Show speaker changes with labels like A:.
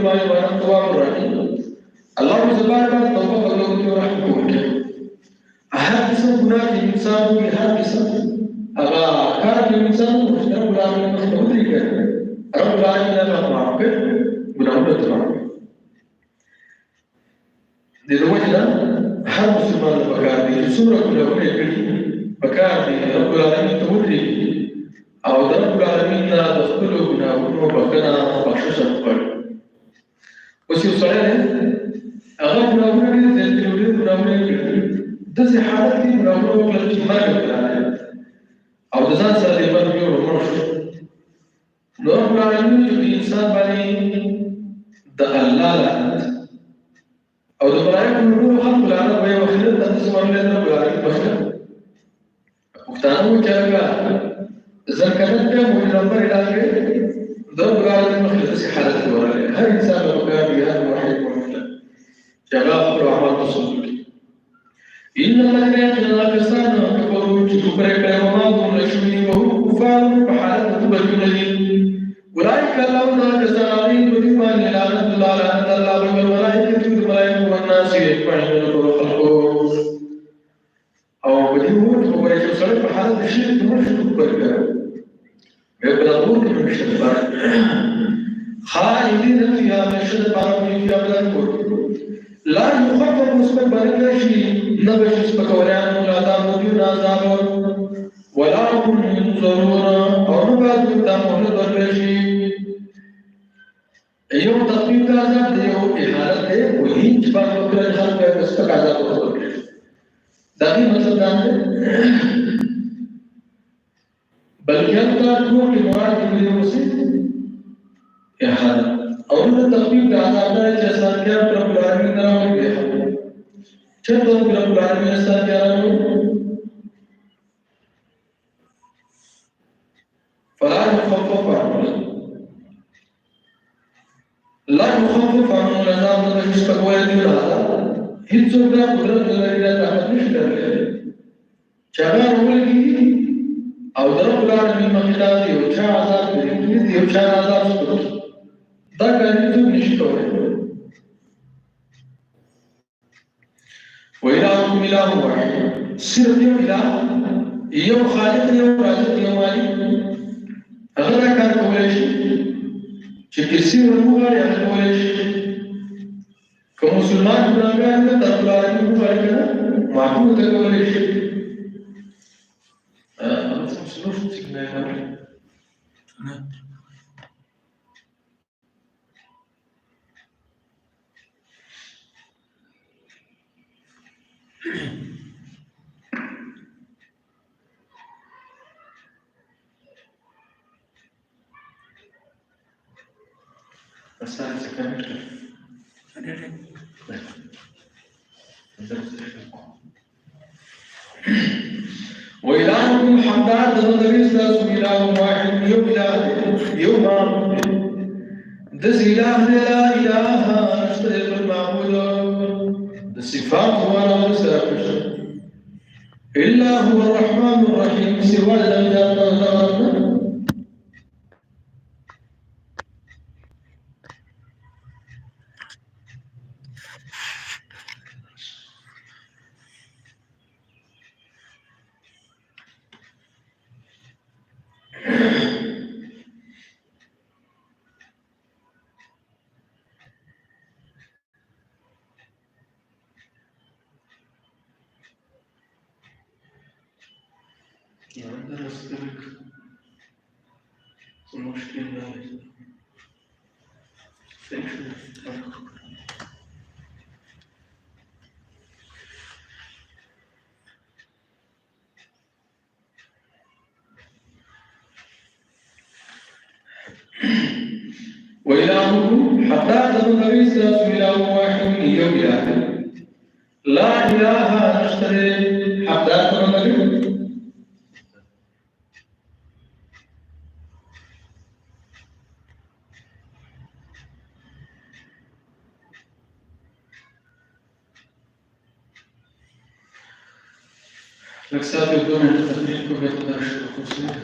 A: فرمائے وانا تواب الرحیم اللہ زبان پر توبہ کرو کہ رحم کو ہر قسم گناہ کے انسان کی ہر قسم اگر کار کے انسان کو رب العالمین مخلوق نہیں کرتے رب العالمین اللہ معاف کر گناہوں کو تمام دي الوجهة هر مسلمان بكار دي سورة كلها كلي بكار دي رب العالمين تمري أو رب العالمين لا تدخله بنا وبكنا بخشش القلب وسيو صلاة أغلب مناورين زي التلولين مناورين دزي حالات دي مناورين وكلا تشمال بالعالم أو دزان سالبان بيور المرش رب العالمين يجب إنسان بالي ده الله لعنت او د ملائکه نور خلق العالم وي وخلت د سوال له رب العالمین بخنه وختانو چاګه زکات ته مو نمبر لاګه د رب العالمین مخلص سي حالت ورغله هر انسان له کار دی هر واحد مخلص چاګه خپل اعمال تصدق ان الذين يتناقصون كفروا كفر كلام ما شوي وهو كفار فحالته تبين أولئك الذين كسروا بالإيمان لعنة الله لعنة الله والملائكة والملائكة والناس يجمعون خلقهم أو بديهون هو يسأل في حالة الشرك مشرك بركة يبلغون من الشيطان خالدين فيها من الشيطان فيها بالكل لا يخفف مسبب بركة شيء نبش مسبك ولعنة العذاب دون عذاب ولا هم ينظرون أو نبات تامون بركة يوم تقييم العذاب ده يوم إحالة وهي جبال وكل الخلق يستقع عذاب وخلق دقيق مثل ذلك بل كان تكون لمراد من المسلم إحالة أولا تقييم العذاب ده جسان كان رب العالمين نرام بيحب شرطا برب العالمين أستاذ كانوا فلا يخفف عنه لا يخفف عنه العذاب الذي يستقوى يدين العذاب هل سوى قدرة الله إلى رحمة مشكلة شغال ولكي أو ضرب العالمين مخلاتي وشاء عذاب بريد وشاء عذاب سبب ده كان يتوب نشكوه وإلهكم إله واحد سر يوم إله يوم خالق يوم رازق يوم مالك أغلى كان كوليش شكرسي ونموغا يعني كوليش كمسلمان بناغا أنت تطلعني مباركنا معكم تكوليش أنا سمسلوش تسكنا يا مرحب أستاذ سكامل وإلهكم حمدان النبي صلى الله عليه وسلم إله واحد يوم دس إله لا إله نشترك المعبود الصفات هو نفسه إلا هو الرحمن الرحيم سوى الأنبياء عندنا أصدقائك المشكلة وإلهكم حتى أتى النبي صلى الله عليه وسلم إله واحد يوم إله لا إله نشتري حتى أتى النبي لك سابقون أن تخليكم يتدرشوا خصوصا